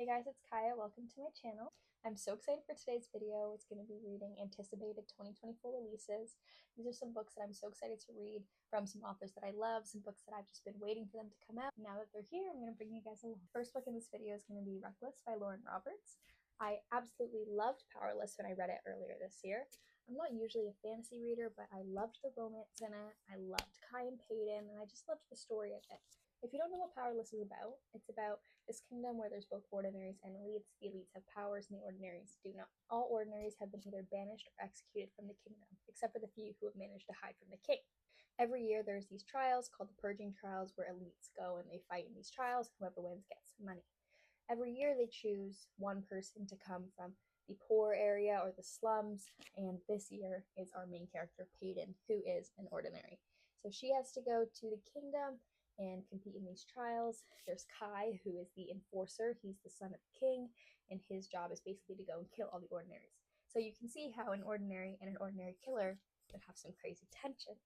Hey guys, it's Kaya. Welcome to my channel. I'm so excited for today's video. It's going to be reading anticipated 2024 releases. These are some books that I'm so excited to read from some authors that I love, some books that I've just been waiting for them to come out. Now that they're here, I'm going to bring you guys along. First book in this video is going to be Reckless by Lauren Roberts. I absolutely loved Powerless when I read it earlier this year. I'm not usually a fantasy reader, but I loved the romance in it. I loved Kai and Payton, and I just loved the story of it. If you don't know what Powerless is about, it's about this kingdom where there's both ordinaries and elites. The elites have powers and the ordinaries do not. All ordinaries have been either banished or executed from the kingdom, except for the few who have managed to hide from the king. Every year there's these trials called the Purging Trials where elites go and they fight in these trials, and whoever wins gets some money. Every year they choose one person to come from the poor area or the slums, and this year is our main character, Payton, who is an ordinary. So she has to go to the kingdom and compete in these trials. There's Kai, who is the enforcer. He's the son of the king, and his job is basically to go and kill all the ordinaries. So you can see how an ordinary and an ordinary killer would have some crazy tension.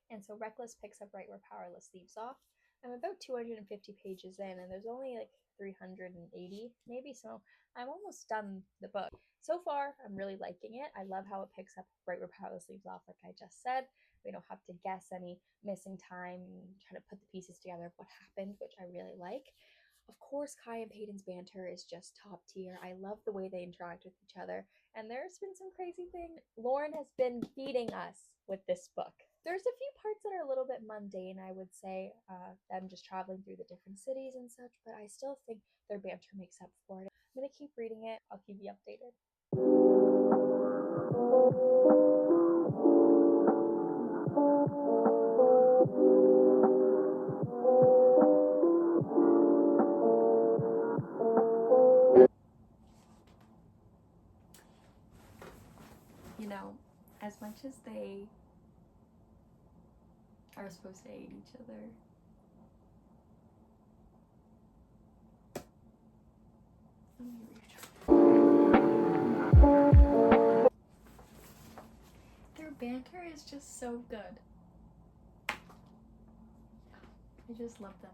And so Reckless picks up right where Powerless leaves off. I'm about 250 pages in, and there's only like 380 maybe, so I'm almost done the book. So far, I'm really liking it. I love how it picks up right where Powerless leaves off, like I just said. We don't have to guess any missing time and try to put the pieces together of what happened, which I really like. Of course, Kai and Payton's banter is just top tier. I love the way they interact with each other, and there's been some crazy things. Lauren has been feeding us with this book. There's a few parts that are a little bit mundane, I would say, them just traveling through the different cities and such, but I still think their banter makes up for it. I'm going to keep reading it. I'll keep you updated. You know, as much as they are supposed to hate each other, their banter is just so good. I just love them.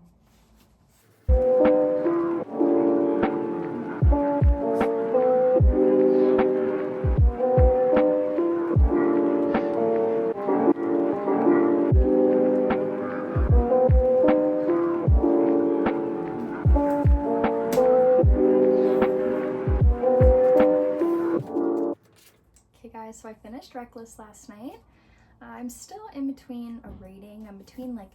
Okay guys, so I finished Reckless last night. I'm still in between a rating. I'm between like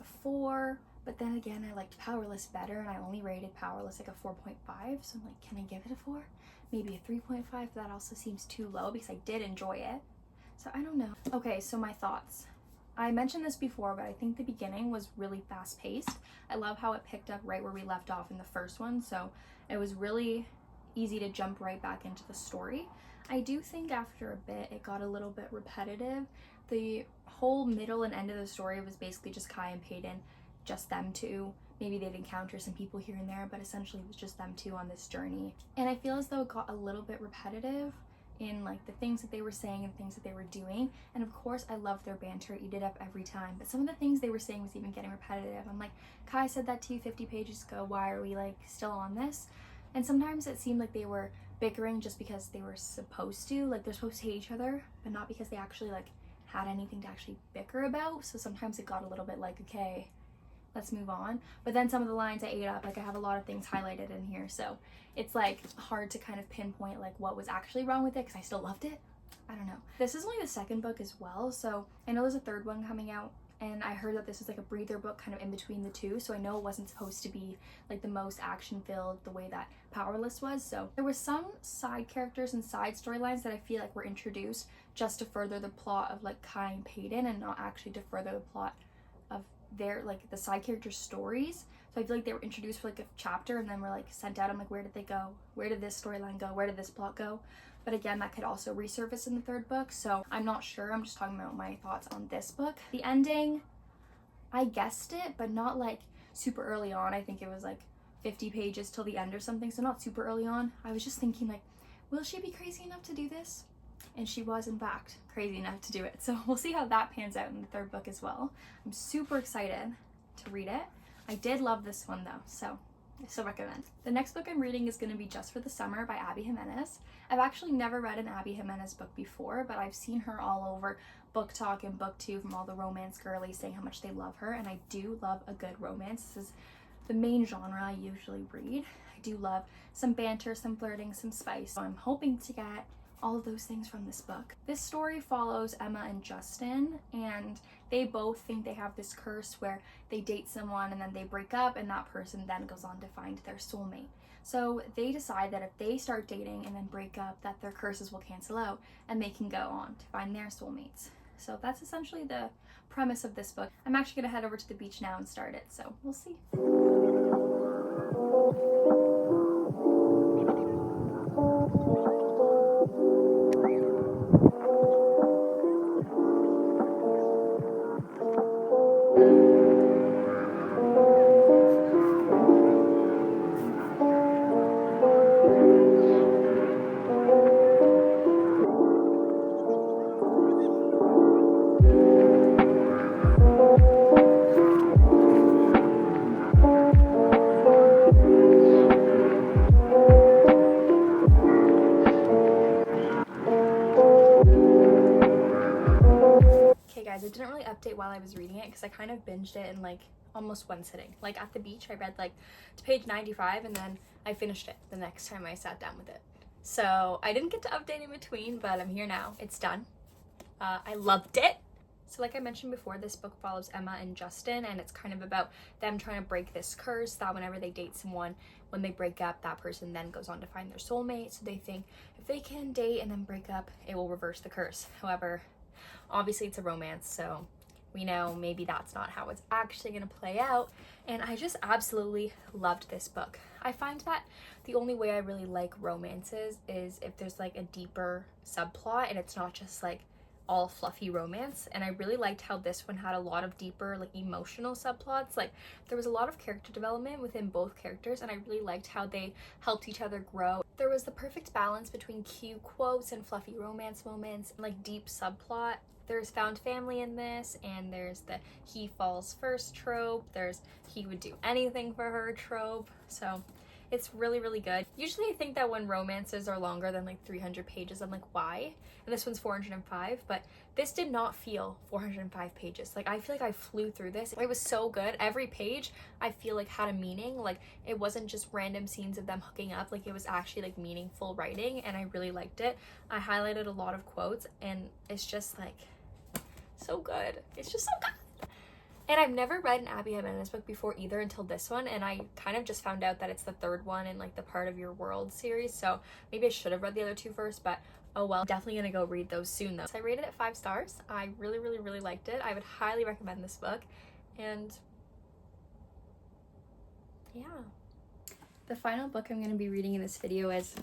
a 4, but then again I liked Powerless better, and I only rated Powerless like a 4.5, so I'm like, can I give it a 4? Maybe a 3.5, that also seems too low because I did enjoy it. So I don't know. Okay, so my thoughts. I mentioned this before, but I think the beginning was really fast paced. I love how it picked up right where we left off in the first one, so it was really easy to jump right back into the story. I do think after a bit it got a little bit repetitive. The whole middle and end of the story was basically just Kai and Payton, just them two. Maybe they'd encounter some people here and there, but essentially it was just them two on this journey. And I feel as though it got a little bit repetitive in like the things that they were saying and things that they were doing. And of course I loved their banter, it eat it up every time, but some of the things they were saying was even getting repetitive. I'm like, Kai said that to you 50 pages ago, why are we like still on this? And sometimes it seemed like they were bickering just because they were supposed to, like they're supposed to hate each other, but not because they actually like had anything to actually bicker about. So sometimes it got a little bit like, okay, let's move on. But then some of the lines I ate up, like I have a lot of things highlighted in here, so it's like hard to kind of pinpoint like what was actually wrong with it because I still loved it. I don't know. This is only the second book as well, so I know there's a third one coming out, and I heard that this is like a breather book kind of in between the two, so I know it wasn't supposed to be like the most action filled the way that Powerless was. So there were some side characters and side storylines that I feel like were introduced just to further the plot of like Kai and Payton, and not actually to further the plot of their like the side characters' stories. So I feel like they were introduced for like a chapter and then were like sent out. I'm like, where did they go? Where did this storyline go? Where did this plot go? But again, that could also resurface in the third book, so I'm not sure. I'm just talking about my thoughts on this book. The ending, I guessed it, but not like super early on. I think it was like 50 pages till the end or something, so not super early on. I was just thinking like, will she be crazy enough to do this? And she was in fact crazy enough to do it. So we'll see how that pans out in the third book as well. I'm super excited to read it. I did love this one though, so So recommend. The next book I'm reading is going to be Just for the Summer by Abby Jimenez. I've actually never read an Abby Jimenez book before, but I've seen her all over Book Talk and BookTube from all the romance girlies saying how much they love her, and I do love a good romance. This is the main genre I usually read. I do love some banter, some flirting, some spice, so I'm hoping to get all of those things from this book. This story follows Emma and Justin, and they both think they have this curse where they date someone and then they break up, and that person then goes on to find their soulmate. So they decide that if they start dating and then break up, that their curses will cancel out and they can go on to find their soulmates. So that's essentially the premise of this book. I'm actually gonna head over to the beach now and start it, so we'll see. I didn't really update while I was reading it because I kind of binged it in like almost one sitting. Like at the beach, I read like to page 95 and then I finished it the next time I sat down with it. So I didn't get to update in between, but I'm here now. It's done. I loved it. So like I mentioned before, this book follows Emma and Justin, and it's kind of about them trying to break this curse that whenever they date someone, when they break up, that person then goes on to find their soulmate. So they think if they can date and then break up, it will reverse the curse. However, obviously it's a romance, so we know maybe that's not how it's actually going to play out, and I just absolutely loved this book. I find that the only way I really like romances is if there's like a deeper subplot and it's not just like all fluffy romance, and I really liked how this one had a lot of deeper like emotional subplots. Like there was a lot of character development within both characters, and I really liked how they helped each other grow. There was the perfect balance between cute quotes and fluffy romance moments and like deep subplot. There's found family in this, and there's the he falls first trope, there's he would do anything for her trope, so it's really, really good. Usually I think that when romances are longer than like 300 pages, I'm like, why? And this one's 405, but this did not feel 405 pages. Like I feel like I flew through this. It was so good. Every page I feel like had a meaning. Like it wasn't just random scenes of them hooking up, like it was actually like meaningful writing, and I really liked it. I highlighted a lot of quotes, and it's just like so good. It's just so good. And I've never read an Abby Jimenez book before either until this one, and I kind of just found out that it's the third one in like the Part of Your World series, so maybe I should have read the other two first, but oh well. Definitely gonna go read those soon though. So I rated it 5 stars. I really, really, really liked it. I would highly recommend this book, and yeah. The final book I'm going to be reading in this video is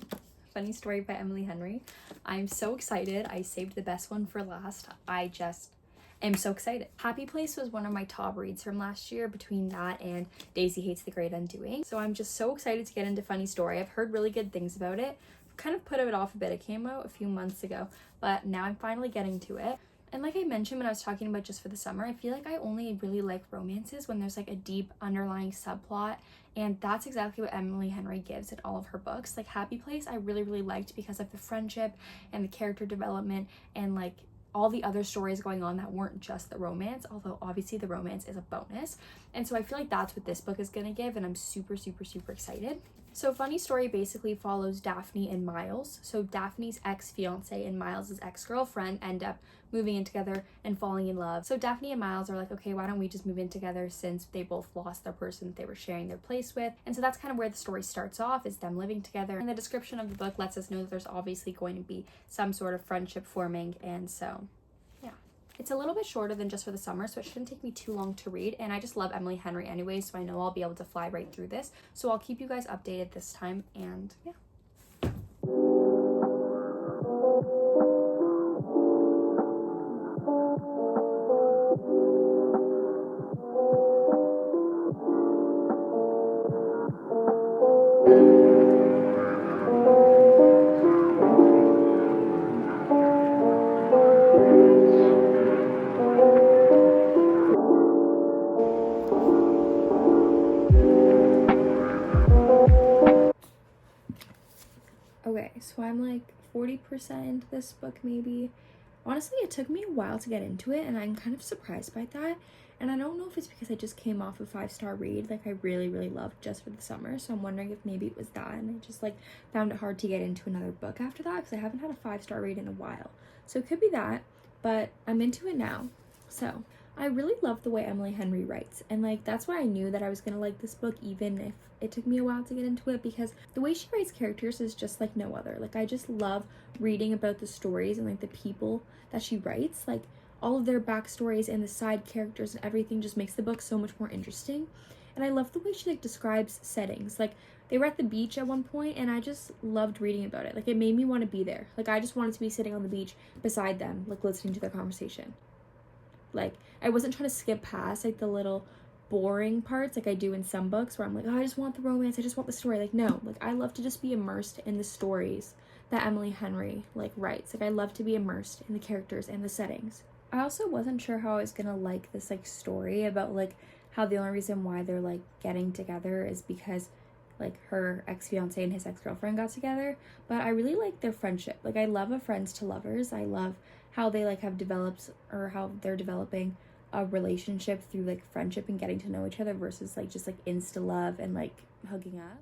Funny Story by Emily Henry. I'm so excited. I saved the best one for last. I just am so excited. Happy Place was one of my top reads from last year, between that and Daisy Hates the Great Undoing. So I'm just so excited to get into Funny Story. I've heard really good things about it. Kind of put it off a bit. It came out a few months ago, but now I'm finally getting to it. And like I mentioned when I was talking about Just for the Summer, I feel like I only really like romances when there's like a deep underlying subplot, and that's exactly what Emily Henry gives in all of her books. Like Happy Place I really, really liked because of the friendship and the character development and like all the other stories going on that weren't just the romance, although obviously the romance is a bonus. And so I feel like that's what this book is going to give, and I'm super, super, super excited. So Funny Story basically follows Daphne and Miles. So Daphne's ex-fiance and Miles's ex-girlfriend end up moving in together and falling in love. So Daphne and Miles are like, okay, why don't we just move in together, since they both lost their person that they were sharing their place with. And so that's kind of where the story starts off, is them living together. And the description of the book lets us know that there's obviously going to be some sort of friendship forming, and so yeah. It's a little bit shorter than Just for the Summer, so it shouldn't take me too long to read, and I just love Emily Henry anyway, so I know I'll be able to fly right through this. So I'll keep you guys updated this time, and yeah. Okay, so I'm like 40% into this book maybe. Honestly, it took me a while to get into it, and I'm kind of surprised by that. And I don't know if it's because I just came off a 5-star read, like I really, really loved Just for the Summer. So I'm wondering if maybe it was that, and I just like found it hard to get into another book after that because I haven't had a 5-star read in a while. So it could be that, but I'm into it now. So I really love the way Emily Henry writes, and like that's why I knew that I was gonna like this book even if it took me a while to get into it, because the way she writes characters is just like no other. Like I just love reading about the stories and like the people that she writes. Like all of their backstories and the side characters and everything just makes the book so much more interesting. And I love the way she like describes settings. Like they were at the beach at one point, and I just loved reading about it. Like it made me want to be there. Like I just wanted to be sitting on the beach beside them, like listening to their conversation. Like I wasn't trying to skip past like the little boring parts like I do in some books where I'm like, oh, I just want the romance, I just want the story. Like no, like I love to just be immersed in the stories that Emily Henry like writes. Like I love to be immersed in the characters and the settings. I also wasn't sure how I was gonna like this like story about like how the only reason why they're like getting together is because like her ex-fiance and his ex-girlfriend got together, but I really like their friendship. Like I love a friends to lovers. I love how they like have developed, or how they're developing a relationship through like friendship and getting to know each other versus like just like insta love and like hooking up.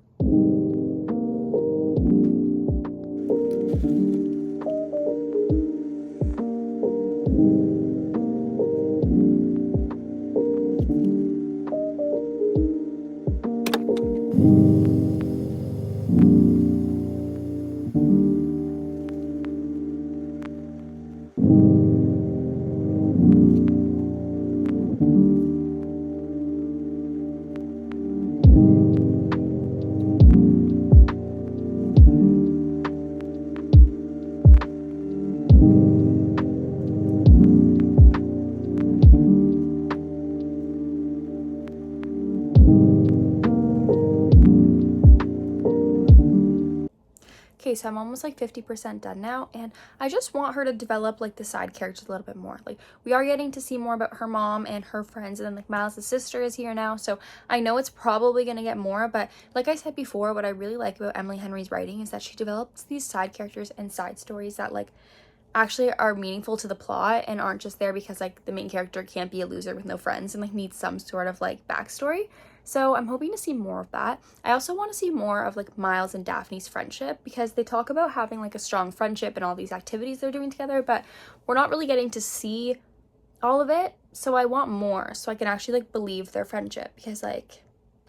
Okay, so I'm almost like 50% done now, and I just want her to develop like the side characters a little bit more. Like we are getting to see more about her mom and her friends, and then like Miles' sister is here now, so I know it's probably gonna get more. But like I said before, what I really like about Emily Henry's writing is that she develops these side characters and side stories that like actually are meaningful to the plot and aren't just there because like the main character can't be a loser with no friends and like needs some sort of like backstory. So I'm hoping to see more of that. I also want to see more of like Miles and Daphne's friendship, because they talk about having like a strong friendship and all these activities they're doing together, but we're not really getting to see all of it. So I want more so I can actually like believe their friendship, because like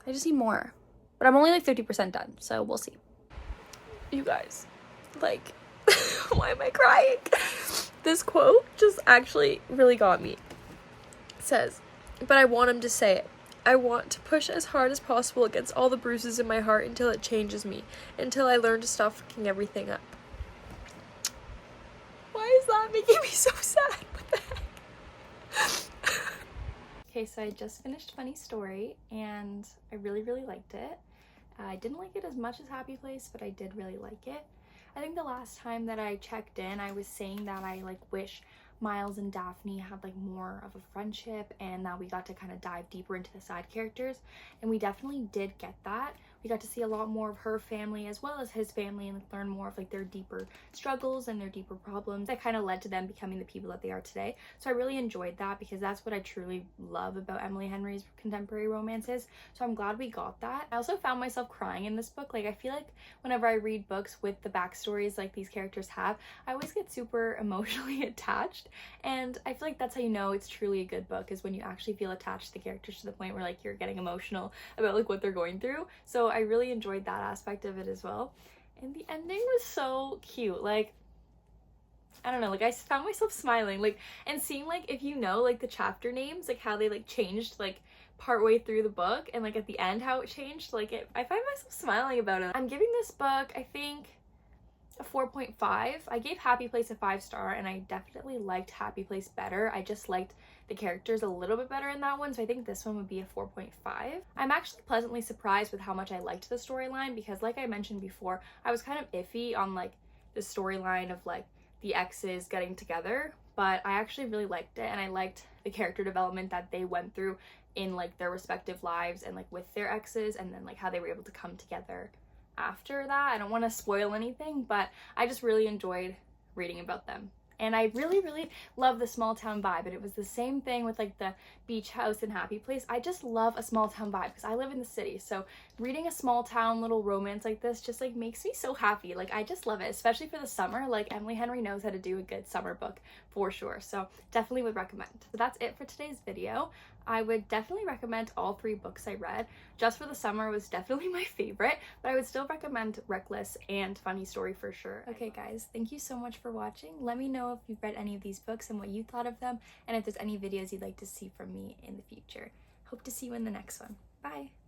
I just need more. But I'm only like 50% done, so we'll see. You guys, like why am I crying? This quote just actually really got me. It says, but I want him to say it. I want to push as hard as possible against all the bruises in my heart until it changes me, until I learn to stop fucking everything up. Why is that making me so sad? What the heck? Okay, so I just finished Funny Story, and I really, really liked it. I didn't like it as much as Happy Place, but I did really like it. I think the last time that I checked in, I was saying that I like wish Miles and Daphne had like more of a friendship, and that we got to kind of dive deeper into the side characters, and we definitely did get that. We got to see a lot more of her family as well as his family, and like learn more of like their deeper struggles and their deeper problems that kind of led to them becoming the people that they are today. So I really enjoyed that, because that's what I truly love about Emily Henry's contemporary romances. So I'm glad we got that. I also found myself crying in this book. Like I feel like whenever I read books with the backstories like these characters have, I always get super emotionally attached, and I feel like that's how you know it's truly a good book, is when you actually feel attached to the characters to the point where like you're getting emotional about like what they're going through. So I really enjoyed that aspect of it as well. And the ending was so cute. Like I don't know, like I found myself smiling, like, and seeing like, if you know like the chapter names, like how they like changed like partway through the book, and like at the end how it changed, like I find myself smiling about it. I'm giving this book, I think, a 4.5. I gave Happy Place a 5-star, and I definitely liked Happy Place better. I just liked the characters a little bit better in that one, so I think this one would be a 4.5. I'm actually pleasantly surprised with how much I liked the storyline, because like I mentioned before, I was kind of iffy on like the storyline of like the exes getting together, but I actually really liked it, and I liked the character development that they went through in like their respective lives and like with their exes, and then like how they were able to come together after that. I don't want to spoil anything, but I just really enjoyed reading about them. And I really, really love the small town vibe. And it was the same thing with like the beach house and happy place. I just love a small town vibe because I live in the city. So reading a small town little romance like this just like makes me so happy. Like I just love it, especially for the summer. Like Emily Henry knows how to do a good summer book for sure. So definitely would recommend. So that's it for today's video. I would definitely recommend all 3 books I read. Just for the Summer was definitely my favorite, but I would still recommend Reckless and Funny Story for sure. Okay guys, thank you so much for watching. Let me know if you've read any of these books and what you thought of them, and if there's any videos you'd like to see from me in the future. Hope to see you in the next one. Bye!